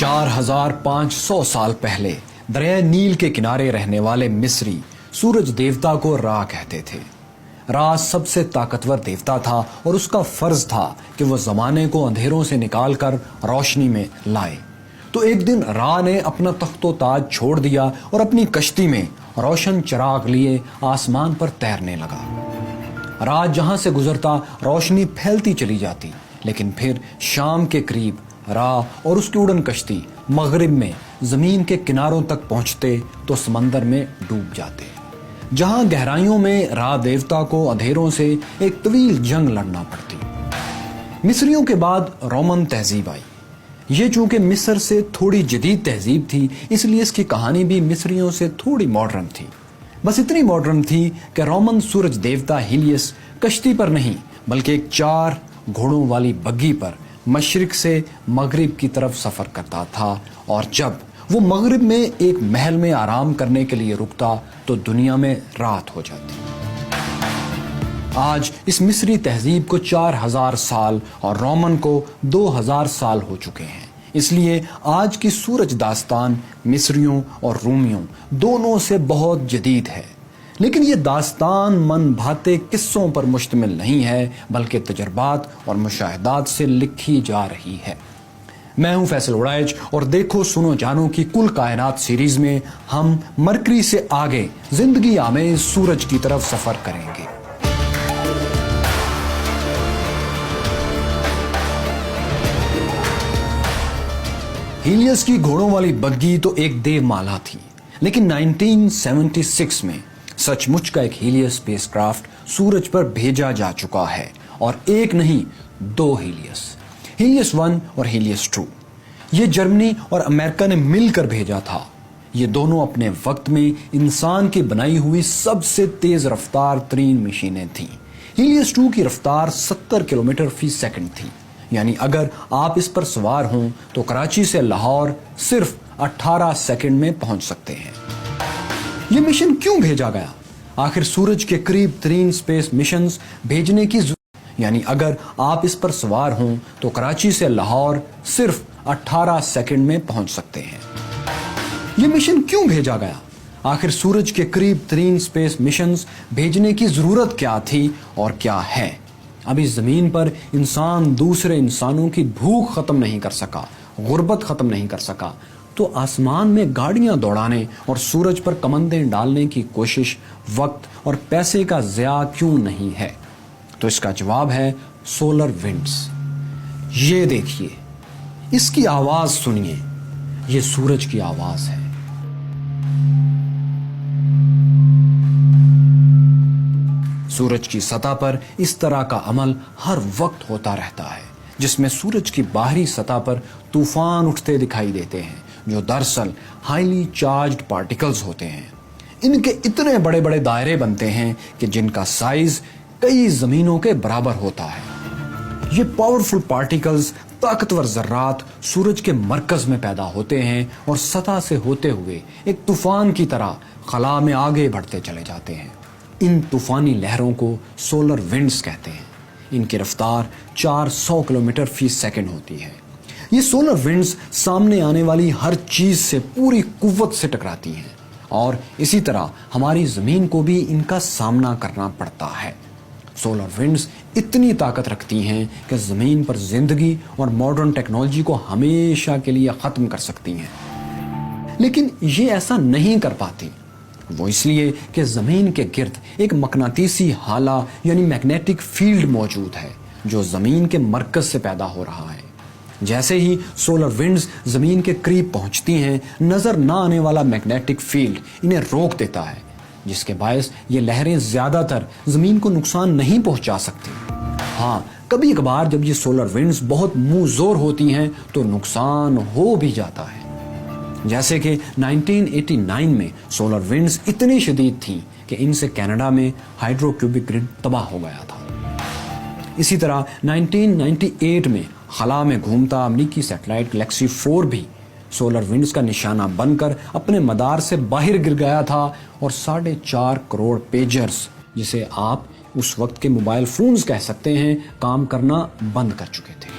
4500 سال پہلے دریائے نیل کے کنارے رہنے والے مصری سورج دیوتا کو را کہتے تھے۔ را سب سے طاقتور دیوتا تھا اور اس کا فرض تھا کہ وہ زمانے کو اندھیروں سے نکال کر روشنی میں لائے۔ تو ایک دن را نے اپنا تخت و تاج چھوڑ دیا اور اپنی کشتی میں روشن چراغ لیے آسمان پر تیرنے لگا۔ را جہاں سے گزرتا روشنی پھیلتی چلی جاتی، لیکن پھر شام کے قریب را اور اس کی اڑن کشتی مغرب میں زمین کے کناروں تک پہنچتے تو سمندر میں ڈوب جاتے، جہاں گہرائیوں میں را دیوتا کو اندھیروں سے ایک طویل جنگ لڑنا پڑتی۔ مصریوں کے بعد رومن تہذیب آئی۔ یہ چونکہ مصر سے تھوڑی جدید تہذیب تھی، اس لیے اس کی کہانی بھی مصریوں سے تھوڑی ماڈرن تھی۔ بس اتنی ماڈرن تھی کہ رومن سورج دیوتا ہیلیس کشتی پر نہیں بلکہ ایک 4 گھوڑوں والی بگھی پر مشرق سے مغرب کی طرف سفر کرتا تھا، اور جب وہ مغرب میں ایک محل میں آرام کرنے کے لیے رکتا تو دنیا میں رات ہو جاتی۔ آج اس مصری تہذیب کو 4000 سال اور رومن کو 2000 سال ہو چکے ہیں، اس لیے آج کی سورج داستان مصریوں اور رومیوں دونوں سے بہت جدید ہے۔ لیکن یہ داستان من بھاتے قصوں پر مشتمل نہیں ہے، بلکہ تجربات اور مشاہدات سے لکھی جا رہی ہے۔ میں ہوں فیصل اڑائچ اور دیکھو سنو جانو کی کل کائنات سیریز میں ہم مرکری سے آگے زندگی آمیز سورج کی طرف سفر کریں گے۔ ہیلیس کی گھوڑوں والی بگھی تو ایک دیو مالا تھی، لیکن 1976 میں سچ مچ کا ایک ہیلیس اسپیس کرافٹ سورج پر بھیجا جا چکا ہے، اور ایک نہیں 2 ہیلیس 1 اور ہیلیس 2۔ یہ جرمنی اور امریکہ نے مل کر بھیجا تھا۔ یہ دونوں اپنے وقت میں انسان کی بنائی ہوئی سب سے تیز رفتار ترین مشینیں تھیں۔ ہیلیس 2 کی رفتار 70 کلومیٹر فی سیکنڈ تھی، یعنی اگر آپ اس پر سوار ہوں تو کراچی سے لاہور صرف 18 سیکنڈ میں پہنچ سکتے ہیں۔ یہ مشن کیوں بھیجا گیا؟ آخر سورج کے قریب ترین اسپیس مشنز بھیجنے کی یعنی اگر آپ اس پر سوار ہوں تو کراچی سے لاہور صرف 18 سیکنڈ میں پہنچ سکتے ہیں۔ یہ مشن کیوں بھیجا گیا؟ آخر سورج کے قریب ترین اسپیس مشنز بھیجنے کی ضرورت کیا تھی اور کیا ہے؟ ابھی زمین پر انسان دوسرے انسانوں کی بھوک ختم نہیں کر سکا، غربت ختم نہیں کر سکا، تو آسمان میں گاڑیاں دوڑانے اور سورج پر کمندیں ڈالنے کی کوشش وقت اور پیسے کا ضیاع کیوں نہیں ہے؟ تو اس کا جواب ہے سولر ونڈز۔ یہ دیکھیے، اس کی آواز سنیے، یہ سورج کی آواز ہے۔ سورج کی سطح پر اس طرح کا عمل ہر وقت ہوتا رہتا ہے، جس میں سورج کی باہری سطح پر طوفان اٹھتے دکھائی دیتے ہیں، جو دراصل ہائیلی چارجڈ پارٹیکلز ہوتے ہیں۔ ان کے اتنے بڑے بڑے دائرے بنتے ہیں کہ جن کا سائز کئی زمینوں کے برابر ہوتا ہے۔ یہ پاورفل پارٹیکلز، طاقتور ذرات سورج کے مرکز میں پیدا ہوتے ہیں اور سطح سے ہوتے ہوئے ایک طوفان کی طرح خلا میں آگے بڑھتے چلے جاتے ہیں۔ ان طوفانی لہروں کو سولر ونڈز کہتے ہیں۔ ان کی رفتار 400 کلومیٹر فی سیکنڈ ہوتی ہے۔ یہ سولر ونڈز سامنے آنے والی ہر چیز سے پوری قوت سے ٹکراتی ہیں، اور اسی طرح ہماری زمین کو بھی ان کا سامنا کرنا پڑتا ہے۔ سولر ونڈز اتنی طاقت رکھتی ہیں کہ زمین پر زندگی اور ماڈرن ٹیکنالوجی کو ہمیشہ کے لیے ختم کر سکتی ہیں، لیکن یہ ایسا نہیں کر پاتی۔ وہ اس لیے کہ زمین کے گرد ایک مقناطیسی ہالہ یعنی میگنیٹک فیلڈ موجود ہے، جو زمین کے مرکز سے پیدا ہو رہا ہے۔ جیسے ہی سولر ونڈز زمین کے قریب پہنچتی ہیں، نظر نہ آنے والا میگنیٹک فیلڈ انہیں روک دیتا ہے، جس کے باعث یہ لہریں زیادہ تر زمین کو نقصان نہیں پہنچا سکتی۔ ہاں، کبھی کبھار جب یہ سولر ونڈز بہت منہ زور ہوتی ہیں تو نقصان ہو بھی جاتا ہے، جیسے کہ 1989 میں سولر ونڈز اتنی شدید تھیں کہ ان سے کینیڈا میں ہائیڈرو کیوبک گرڈ تباہ ہو گیا تھا۔ اسی طرح 1998 میں خلا میں گھومتا امریکی سیٹلائٹ گلیکسی 4 بھی سولر ونڈز کا نشانہ بن کر اپنے مدار سے باہر گر گیا تھا، اور 4.5 کروڑ پیجرز، جسے آپ اس وقت کے موبائل فونز کہہ سکتے ہیں، کام کرنا بند کر چکے تھے۔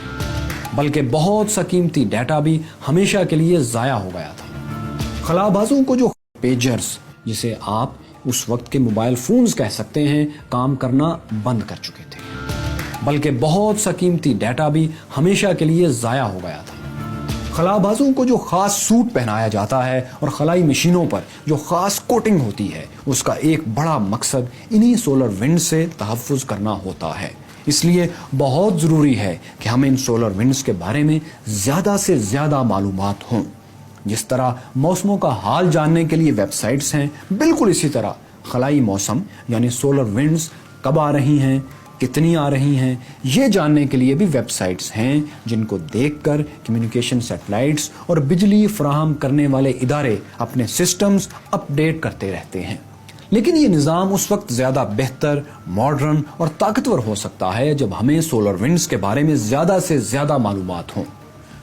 बल्कि बहुत सा कीमती डाटा भी हमेशा के लिए ज़ाया हो गया था। खलाबाजों को जो पेजर्स, जिसे आप उस वक्त के मोबाइल फोन्स कह सकते हैं, काम करना बंद कर चुके थे, बल्कि बहुत सा कीमती डाटा भी हमेशा के लिए ज़ाया हो गया था। खलाबाजों को जो ख़ास सूट पहनाया जाता है और खलाई मशीनों पर जो ख़ास कोटिंग होती है, उसका एक बड़ा मकसद इन्हीं सोलर विंड से तहफ़्फ़ुज़ करना होता है। इसलिए बहुत ज़रूरी है कि हमें इन सोलर विंड्स के बारे में ज़्यादा से ज़्यादा मालूमात हों। जिस तरह मौसमों का हाल जानने के लिए वेबसाइट्स हैं, बिल्कुल इसी तरह खलाई मौसम यानी सोलर विंड्स कब आ रही हैं, कितनी आ रही हैं, ये जानने के लिए भी वेबसाइट्स हैं जिनको देखकर कम्युनिकेशन सैटेलाइट्स और बिजली फराहम करने वाले इदारे अपने सिस्टम्स अपडेट करते रहते हैं। लेकिन ये निज़ाम उस वक्त ज़्यादा बेहतर, मॉडर्न और ताकतवर हो सकता है जब हमें सोलर विंड्स के बारे में ज़्यादा से ज़्यादा मालूमात हों।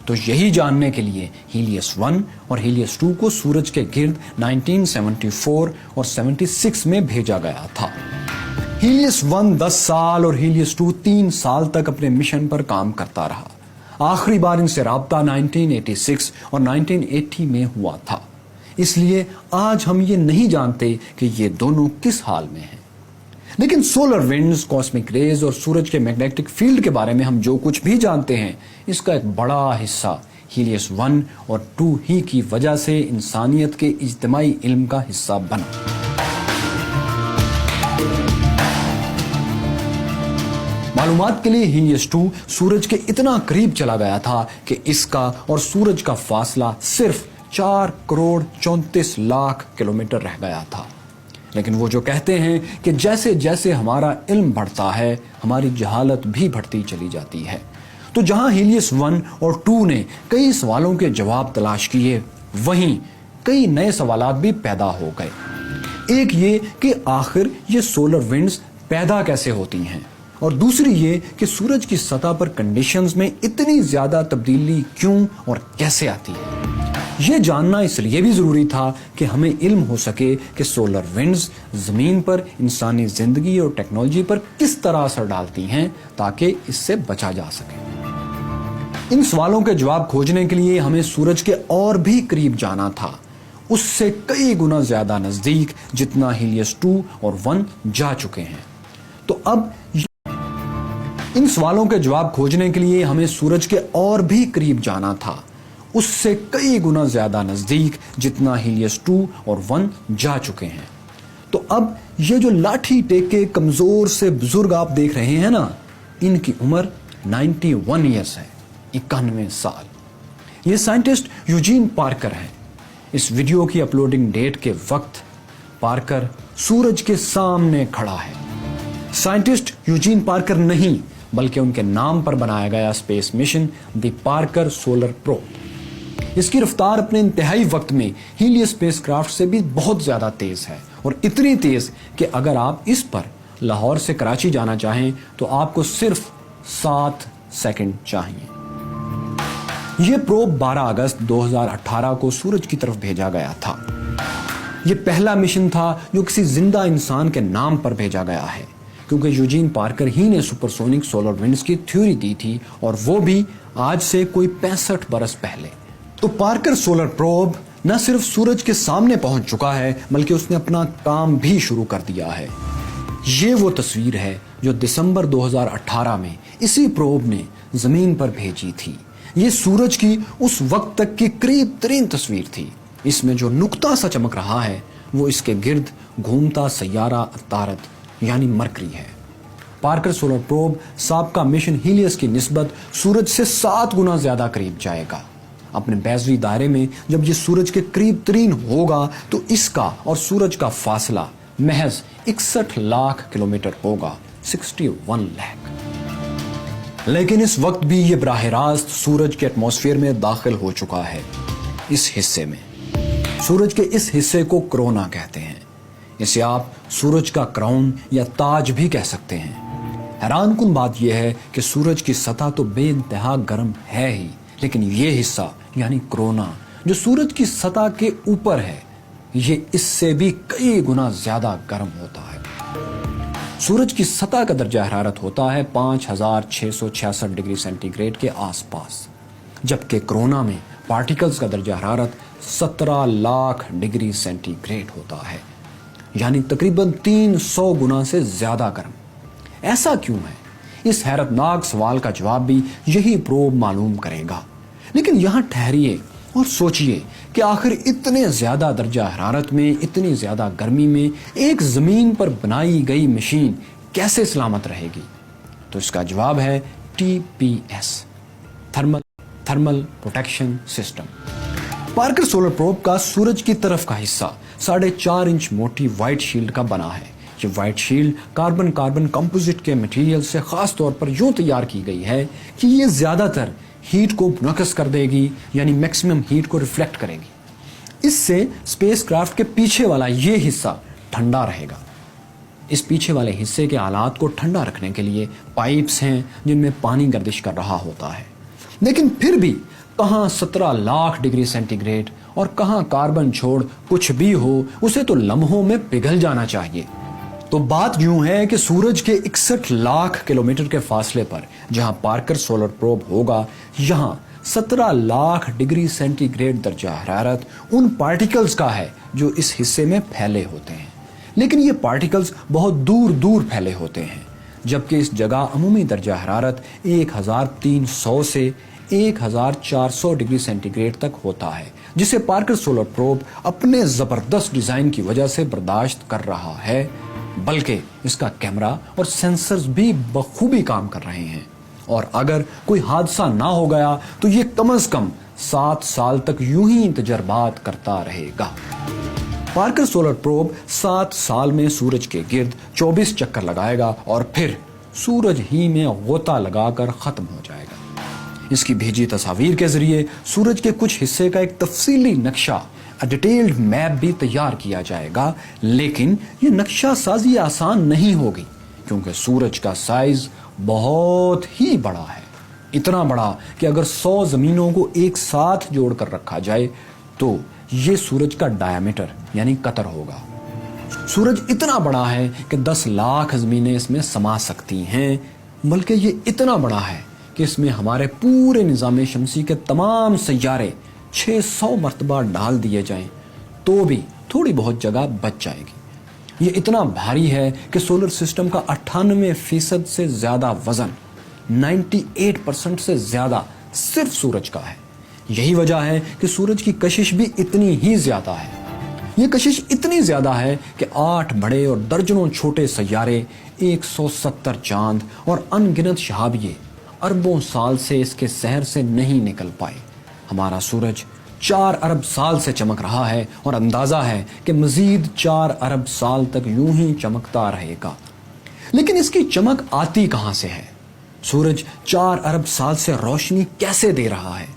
तो यही जानने के लिए हीलियस 1 और हीलियस 2 को सूरज के गिर्द 1974 और 76 में भेजा गया था। हीलियस 1 10 साल और हीलियस 2 3 साल तक अपने मिशन पर काम करता रहा। आखिरी बार इनसे राब्ता 1986 और 1980 में हुआ था। इसलिए आज हम ये नहीं जानते कि ये दोनों किस हाल में हैं। लेकिन सोलर विंड्स, कॉस्मिक रेज और सूरज के मैग्नेटिक फील्ड के बारे में हम जो कुछ भी जानते हैं, इसका एक बड़ा हिस्सा हीलियस 1 और 2 ही की वजह से इंसानियत के इज्तिमाई इल्म का हिस्सा बना। मालूमात के लिए हीलियस 2 सूरज के इतना करीब चला गया था कि इसका और सूरज का फासला सिर्फ 4 करोड़ 34 लाख किलोमीटर रह गया था। लेकिन वो जो कहते हैं कि जैसे जैसे हमारा इल्म बढ़ता है, हमारी जहालत भी बढ़ती चली जाती है। तो जहां हीलियस 1 और 2 ने कई सवालों के जवाब तलाश किए, वहीं कई नए सवालात भी पैदा हो गए। एक ये कि आखिर ये सोलर विंड्स पैदा कैसे होती हैं, और दूसरी ये कि सूरज की सतह पर कंडीशंस में इतनी ज्यादा तब्दीली क्यों और कैसे आती है। ये जानना इसलिए भी जरूरी था कि हमें इल्म हो सके कि सोलर विंड्स जमीन पर इंसानी जिंदगी और टेक्नोलॉजी पर किस तरह असर डालती हैं, ताकि इससे बचा जा सके। इन सवालों के जवाब खोजने के लिए हमें सूरज के और भी करीब जाना था, उससे कई गुना ज्यादा नजदीक जितना हीलियस 2 और 1 जा चुके हैं। तो अब इन सवालों के जवाब खोजने के लिए हमें सूरज के और भी करीब जाना था, उससे कई गुना ज्यादा नजदीक जितना हीलियस 2 और 1 जा चुके हैं। तो अब ये जो लाठी टेक के कमजोर से बुजुर्ग आप देख रहे हैं ना, इनकी उम्र 91 ईयर्स है, 91 साल। ये साइंटिस्ट यूजीन पार्कर हैं। इस वीडियो की अपलोडिंग डेट के वक्त पार्कर सूरज के सामने खड़ा है। साइंटिस्ट यूजीन पार्कर नहीं, बल्कि उनके नाम पर बनाया गया space mission the Parker solar probe. इसकी रफ्तार अपने इंतहाई वक्त में हीलियस स्पेसक्राफ्ट से भी बहुत ज्यादा तेज है, और इतनी तेज कि अगर आप इस पर लाहौर से कराची जाना चाहें तो आपको सिर्फ 7 सेकंड चाहिए। यह प्रोब 12 अगस्त 2018 को सूरज की तरफ भेजा गया था। यह पहला मिशन था जो किसी जिंदा इंसान के नाम पर भेजा गया है, क्योंकि यूजीन पार्कर ही ने सुपरसोनिक सोलर विंड्स की थ्योरी दी थी, और वो भी आज से कोई 65 बरस पहले। तो पार्कर सोलर प्रोब न सिर्फ सूरज के सामने पहुंच चुका है, बल्कि उसने अपना काम भी शुरू कर दिया है। ये वो तस्वीर है जो दिसंबर 2018 में इसी प्रोब ने जमीन पर भेजी थी। ये सूरज की उस वक्त तक की करीब तरीन तस्वीर थी। इसमें जो नुक्ता सा चमक रहा है, वो इसके गिर्द घूमता सैयारा अतारत यानी मरकरी है। पार्कर सोलर प्रोब साबका मिशन हीलियस की निस्बत सूरज से 7 गुना ज्यादा करीब जाएगा। अपने बैजवी दायरे में जब ये सूरज के करीब तरीन होगा, तो इसका और सूरज का फासला महज 61 लाख किलोमीटर होगा, 61 लाख। लेकिन इस वक्त भी ये बराह रास्त सूरज के एटमॉस्फेयर में दाखिल हो चुका है। इस हिस्से में, सूरज के इस हिस्से को कोरोना कहते हैं। इसे आप सूरज का क्राउन या ताज भी कह सकते हैं। हैरान कुन बात यह है कि सूरज की सतह तो बेइंतहा गर्म है ही, लेकिन ये हिस्सा यानी कोरोना जो सूरज की सतह के ऊपर है, ये इससे भी कई गुना ज्यादा गर्म होता है। सूरज की सतह का दर्जा हरारत होता है 5666 डिग्री सेंटीग्रेड के आसपास, जबकि कोरोना में पार्टिकल्स का दर्जा हरारत 17 लाख डिग्री सेंटीग्रेड होता है, यानी तकरीबन 300 गुना से ज्यादा गर्म। ऐसा क्यों है? इस हैरतनाक सवाल का जवाब भी यही प्रोब मालूम करेगा। लेकिन यहां ठहरिए और सोचिए कि आखिर इतने ज्यादा दर्जा हरारत में, इतनी ज्यादा गर्मी में एक जमीन पर बनाई गई मशीन कैसे सलामत रहेगी? तो इसका जवाब है TPS, thermal protection system. Parker solar probe का सूरज की तरफ का हिस्सा 4.5 इंच मोटी व्हाइट शील्ड का बना है। ये व्हाइट शील्ड कार्बन कंपोजिट के मटेरियल से खास तौर पर यूं तैयार की गई है कि ये ज्यादातर हीट को मुनक्कस कर देगी, यानी मैक्सिमम हीट को रिफ्लेक्ट करेगी। इससे स्पेसक्राफ्ट के पीछे वाला ये हिस्सा ठंडा रहेगा। इस पीछे वाले हिस्से के हालात को ठंडा रखने के लिए पाइप्स हैं जिनमें पानी गर्दिश कर रहा होता है। लेकिन फिर भी कहां 17 लाख डिग्री सेंटीग्रेड और कहां कार्बन छोड़ कुछ भी हो, उसे तो लम्हों में पिघल जाना चाहिए। तो बात यूं है कि सूरज के 61 लाख किलोमीटर के फासले पर जहां पार्कर सोलर प्रोब होगा, यहां 17 लाख डिग्री सेंटीग्रेड दर्जा हरारत उन पार्टिकल्स का है जो इस हिस्से में फैले होते हैं। लेकिन ये पार्टिकल्स बहुत दूर दूर फैले होते हैं, जबकि इस जगह अमूमी दर्जा हरारत 1300 से 1400 डिग्री सेंटीग्रेड तक होता है, जिसे पार्कर सोलर प्रोब अपने जबरदस्त डिजाइन की वजह से बर्दाश्त कर रहा है। बल्कि इसका कैमरा और सेंसर्स भी बखूबी काम कर रहे हैं, और अगर कोई हादसा ना हो गया तो ये कम से कम 7 साल तक यूं ही तजर्बात करता रहेगा। पार्कर सोलर प्रोब 7 साल में सूरज के गिर्द 24 चक्कर लगाएगा और फिर सूरज ही में गोता लगाकर खत्म हो जाएगा। इसकी भेजी तस्वीर के जरिए सूरज के कुछ हिस्से का एक तफसीली नक्शा, डिटेल्ड मैप भी तैयार किया जाएगा। लेकिन ये नक्शा साजी आसान नहीं होगी, क्योंकि सूरज का साइज बहुत ही बड़ा है। इतना बड़ा कि अगर 100 जमीनों को एक साथ जोड़कर रखा जाए तो ये सूरज का डायमीटर यानी कतर होगा। सूरज इतना बड़ा है कि 10 लाख जमीनें इसमें समा सकती हैं, बल्कि ये इतना बड़ा है कि इसमें हमारे पूरे निज़ाम शमसी के तमाम सैयारे 600 मरतबा डाल दिए जाएं तो भी थोड़ी बहुत जगह बच जाएगी। ये इतना भारी है कि सोलर सिस्टम का 98% से ज्यादा वजन, 98% से ज्यादा सिर्फ सूरज का है। यही वजह है कि सूरज की कशिश भी इतनी ही ज्यादा है। ये कशिश इतनी ज्यादा है कि 8 बड़े और दर्जनों छोटे सैयारे, 170 चांद और अनगिनत शहाबिये अरबों साल से इसके शहर से नहीं निकल पाए। हमारा सूरज 4 अरब साल से चमक रहा है और अंदाजा है कि मजीद 4 अरब साल तक यूं ही चमकता रहेगा। लेकिन इसकी चमक आती कहां से है? सूरज 4 अरब साल से रोशनी कैसे दे रहा है?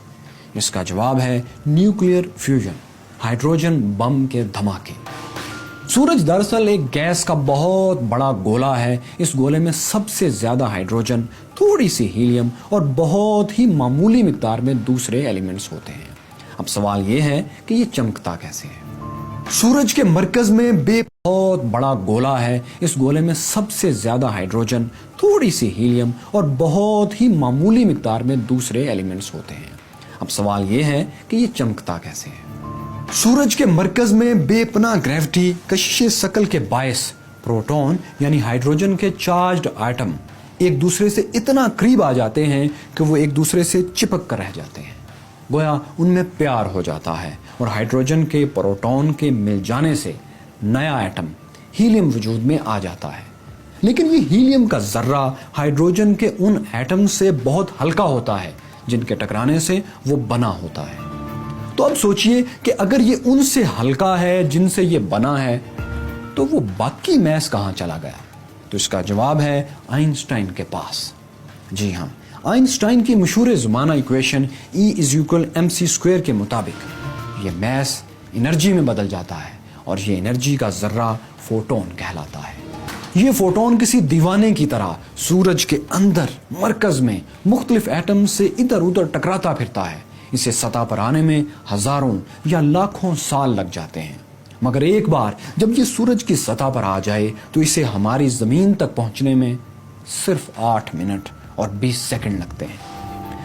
इसका जवाब है न्यूक्लियर फ्यूजन, हाइड्रोजन बम के धमाके। सूरज दरअसल एक गैस का बहुत बड़ा गोला है। इस गोले में सबसे ज्यादा हाइड्रोजन, थोड़ी सी हीलियम और बहुत ही मामूली मिकदार में दूसरे एलिमेंट्स होते हैं। अब सवाल यह है कि ये चमकता कैसे है? सूरज के मरकज में बहुत बड़ा गोला है। इस गोले में सबसे ज्यादा हाइड्रोजन, थोड़ी सी हीलियम और बहुत ही मामूली मिकदार में दूसरे एलिमेंट्स होते हैं। अब सवाल यह है कि ये चमकता कैसे है? सूरज के मरकज में बेपनाह ग्रेविटी, कशिश सकल के बायस प्रोटॉन यानी हाइड्रोजन के चार्ज्ड एटम एक दूसरे से इतना करीब आ जाते हैं कि वो एक दूसरे से चिपक कर रह जाते हैं। गोया उनमें प्यार हो जाता है और हाइड्रोजन के प्रोटॉन के मिल जाने से नया एटम हीलियम वजूद में आ जाता है। लेकिन ये हीलियम का जर्रा हाइड्रोजन के उन एटम से बहुत हल्का होता है जिनके टकराने से वो बना होता है। तो अब सोचिए कि अगर ये उनसे हल्का है जिनसे ये बना है, तो वो बाकी मैस कहां चला गया? तो इसका जवाब है आइंस्टाइन के पास। जी हां, आइंस्टाइन की मशहूर ज़माना इक्वेशन E=mc² के मुताबिक ये मैस एनर्जी में बदल जाता है और ये एनर्जी का जर्रा फोटोन कहलाता है। ये फोटोन किसी दीवाने की तरह सूरज के अंदर मरकज में मुख्तलिफ एटम से इधर उधर टकराता फिरता है। इसे सतह पर आने में हजारों या लाखों साल लग जाते हैं, मगर एक बार जब ये सूरज की सतह पर आ जाए तो इसे हमारी जमीन तक पहुंचने में सिर्फ 8 मिनट और 20 सेकंड लगते हैं।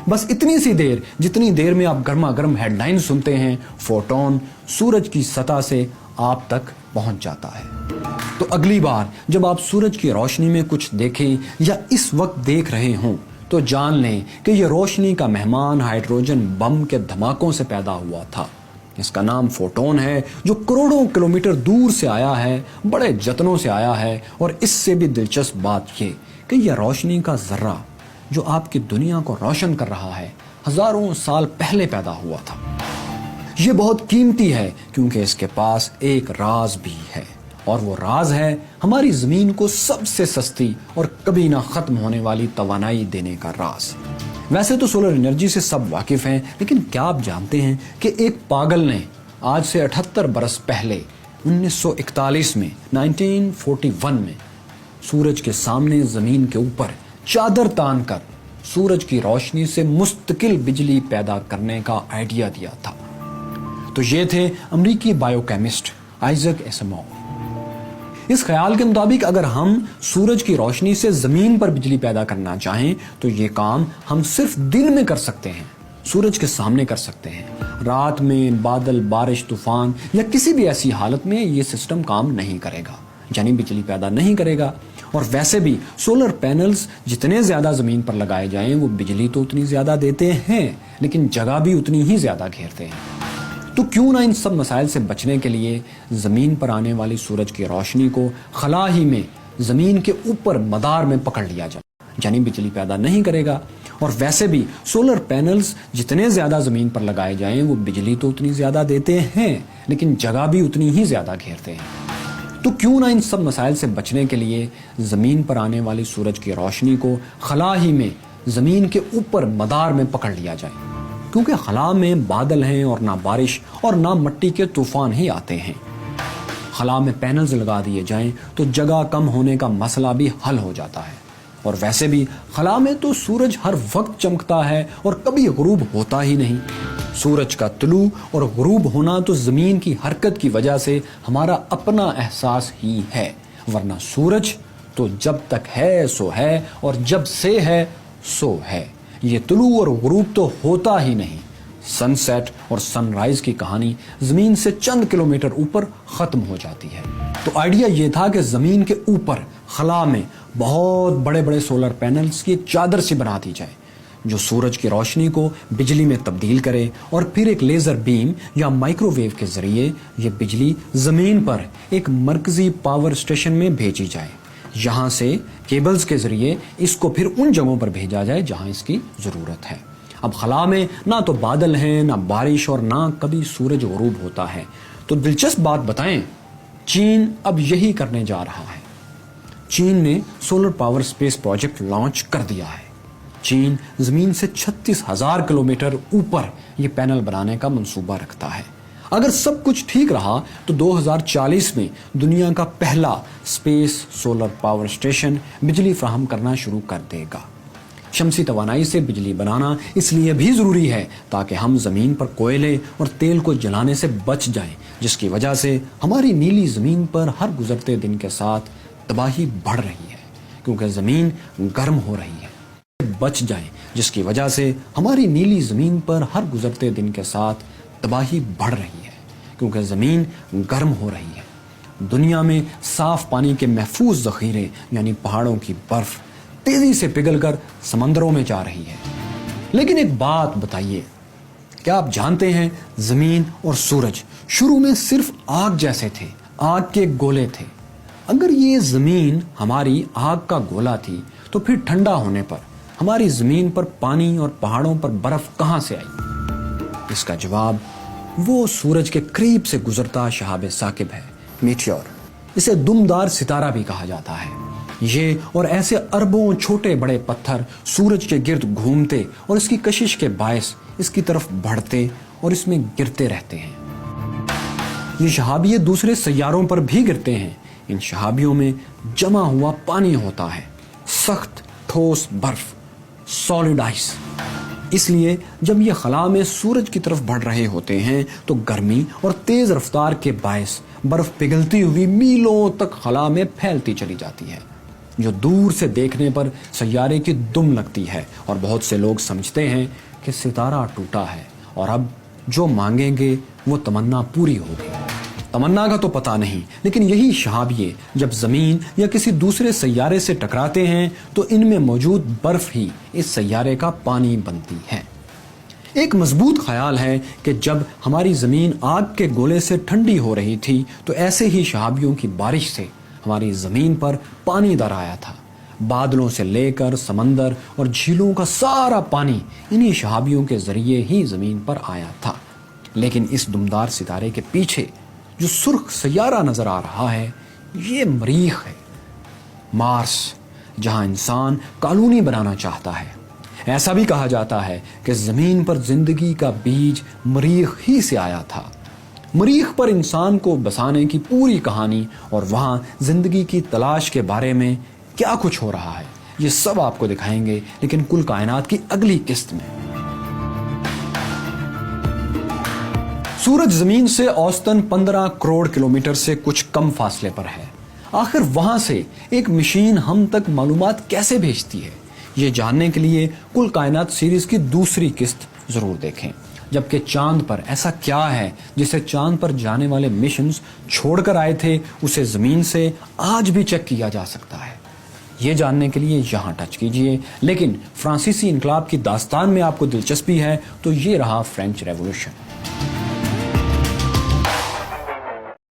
बस इतनी सी देर जितनी देर में आप गर्मा गर्म हेडलाइन सुनते हैं, फोटोन सूरज की सतह से आप तक पहुंच जाता है। तो अगली बार जब आप सूरज की रोशनी में कुछ देखें या इस वक्त देख रहे हों तो जान लें कि यह रोशनी का मेहमान हाइड्रोजन बम के धमाकों से पैदा हुआ था। इसका नाम फोटोन है, जो करोड़ों किलोमीटर दूर से आया है, बड़े जतनों से आया है। और इससे भी दिलचस्प बात यह कि यह रोशनी का जर्रा जो आपकी दुनिया को रोशन कर रहा है, हजारों साल पहले पैदा हुआ था। यह बहुत कीमती है क्योंकि इसके पास एक राज भी है, और वो राज है हमारी जमीन को सबसे सस्ती और कभी ना खत्म होने वाली तवानाई देने का राज। वैसे तो सोलर एनर्जी से सब वाकिफ हैं, लेकिन क्या आप जानते हैं कि एक पागल ने आज से 78 बरस पहले 1941 में 1941 में सूरज के सामने जमीन के ऊपर चादर तान कर सूरज की रोशनी से मुस्तकिल बिजली पैदा करने का आइडिया दिया था। तो ये थे अमेरिकी बायोकेमिस्ट आइजक एसिमोव। इस ख्याल के मुताबिक अगर हम सूरज की रोशनी से जमीन पर बिजली पैदा करना चाहें तो ये काम हम सिर्फ दिन में कर सकते हैं, सूरज के सामने कर सकते हैं। रात में बादल, बारिश, तूफान या किसी भी ऐसी हालत में ये सिस्टम काम नहीं करेगा, यानी बिजली पैदा नहीं करेगा। और वैसे भी सोलर पैनल्स जितने ज्यादा जमीन पर लगाए जाएं वो बिजली तो उतनी ज्यादा देते हैं, लेकिन जगह भी उतनी ही ज्यादा घेरते हैं। तो क्यों ना इन सब मसाइल से बचने के लिए जमीन पर आने वाली सूरज की रोशनी को खला ही में जमीन के ऊपर मदार में पकड़ लिया जाए, यानी बिजली पैदा नहीं करेगा। और वैसे भी सोलर पैनल्स जितने ज्यादा जमीन पर लगाए जाएं वो बिजली तो उतनी ज्यादा देते हैं, लेकिन जगह भी उतनी ही ज्यादा घेरते हैं। तो क्यों ना इन सब मसाइल से बचने के लिए जमीन पर आने वाली सूरज की रोशनी को खला ही में जमीन के ऊपर मदार में पकड़ लिया जाए, क्योंकि खला में बादल हैं और ना बारिश और ना मिट्टी के तूफान ही आते हैं। खला में पैनल्स लगा दिए जाएं तो जगह कम होने का मसला भी हल हो जाता है। और वैसे भी खला में तो सूरज हर वक्त चमकता है और कभी गुरूब होता ही नहीं। सूरज का तुलू और गुरूब होना तो जमीन की हरकत की वजह से हमारा अपना एहसास ही है, वरना सूरज तो जब तक है सो है और जब से है सो है। ये तुलू और गुरूब तो होता ही नहीं। सनसेट और सनराइज की कहानी जमीन से चंद किलोमीटर ऊपर खत्म हो जाती है। तो आइडिया ये था कि जमीन के ऊपर खला में बहुत बड़े बड़े सोलर पैनल्स की एक चादर सी बना दी जाए जो सूरज की रोशनी को बिजली में तब्दील करे, और फिर एक लेजर बीम या माइक्रोवेव के जरिए ये बिजली जमीन पर एक मरकजी पावर स्टेशन में भेजी जाए। यहाँ से केबल्स के जरिए इसको फिर उन जगहों पर भेजा जाए जहाँ इसकी जरूरत है। अब खला में ना तो बादल हैं, ना बारिश और ना कभी सूरज गुरूब होता है। तो दिलचस्प बात बताएं, चीन अब यही करने जा रहा है। चीन ने solar power space project launch कर दिया है। चीन जमीन से 36,000 किलोमीटर ऊपर ये पैनल बनाने का मंसूबा रखता है। अगर सब कुछ ठीक रहा तो 2040 में दुनिया का पहला स्पेस सोलर पावर स्टेशन बिजली फराहम करना शुरू कर देगा। शमसी तवानाई से बिजली बनाना इसलिए भी जरूरी है ताकि हम जमीन पर कोयले और तेल को जलाने से बच जाएं, जिसकी वजह से हमारी नीली जमीन पर हर गुजरते दिन के साथ तबाही बढ़ रही है, क्योंकि जमीन गर्म हो रही है। बच जाएं, जिसकी वजह से हमारी नीली जमीन पर हर गुजरते दिन के साथ तबाही बढ़ रही है, क्योंकि जमीन गर्म हो रही है। दुनिया में साफ पानी के महफूज जखीरे यानी पहाड़ों की बर्फ तेजी से पिघलकर समंदरों में जा रही है। लेकिन एक बात बताइए, क्या आप जानते हैं जमीन और सूरज शुरू में सिर्फ आग जैसे थे, आग के गोले थे। अगर ये जमीन हमारी आग का गोला थी तो फिर ठंडा होने पर हमारी जमीन पर पानी और पहाड़ों पर बर्फ कहां से आई? इसका जवाब वो सूरज के करीब से गुजरता शहाब साकिब है, मीटियोर। इसे दुमदार सितारा भी कहा जाता है। ये और ऐसे अरबों छोटे बड़े पत्थर सूरज के गिर्द घूमते और इसकी कशिश के बायस इसकी तरफ बढ़ते और इसमें गिरते रहते हैं। ये शहाबिये दूसरे सैयारों पर भी गिरते हैं। इन शहाबियों में जमा हुआ पानी होता है, सख्त ठोस बर्फ, सॉलिड आइस। اس لیے جب یہ خلا میں سورج کی طرف بڑھ رہے ہوتے ہیں تو گرمی اور تیز رفتار کے باعث برف پگھلتی ہوئی میلوں تک خلا میں پھیلتی چلی جاتی ہے، جو دور سے دیکھنے پر سیارے کی دم لگتی ہے، اور بہت سے لوگ سمجھتے ہیں کہ ستارہ ٹوٹا ہے اور اب جو مانگیں گے وہ تمنا پوری ہوگی۔ تمنا کا تو پتہ نہیں، لیکن یہی شہابیے جب زمین یا کسی دوسرے سیارے سے ٹکراتے ہیں تو ان میں موجود برف ہی اس سیارے کا پانی بنتی ہے۔ ایک مضبوط خیال ہے کہ جب ہماری زمین آگ کے گولے سے ٹھنڈی ہو رہی تھی تو ایسے ہی شہابیوں کی بارش سے ہماری زمین پر پانی در آیا تھا۔ بادلوں سے لے کر سمندر اور جھیلوں کا سارا پانی انہی شہابیوں کے ذریعے ہی زمین پر آیا تھا۔ لیکن اس دمدار ستارے کے پیچھے جو سرخ سیارہ نظر آ رہا ہے یہ مریخ ہے، مارس، جہاں انسان کالونی بنانا چاہتا ہے۔ ایسا بھی کہا جاتا ہے کہ زمین پر زندگی کا بیج مریخ ہی سے آیا تھا۔ مریخ پر انسان کو بسانے کی پوری کہانی اور وہاں زندگی کی تلاش کے بارے میں کیا کچھ ہو رہا ہے یہ سب آپ کو دکھائیں گے، لیکن کل کائنات کی اگلی قسط میں۔ سورج زمین سے اوسطاً 15 کروڑ کلومیٹر سے کچھ کم فاصلے پر ہے۔ آخر وہاں سے ایک مشین ہم تک معلومات کیسے بھیجتی ہے، یہ جاننے کے لیے کل کائنات سیریز کی دوسری قسط ضرور دیکھیں۔ جبکہ چاند پر ایسا کیا ہے جسے چاند پر جانے والے مشنز چھوڑ کر آئے تھے اسے زمین سے آج بھی چیک کیا جا سکتا ہے، یہ جاننے کے لیے یہاں ٹچ کیجئے۔ لیکن فرانسیسی انقلاب کی داستان میں آپ کو دلچسپی ہے تو یہ رہا فرینچ ریولوشن۔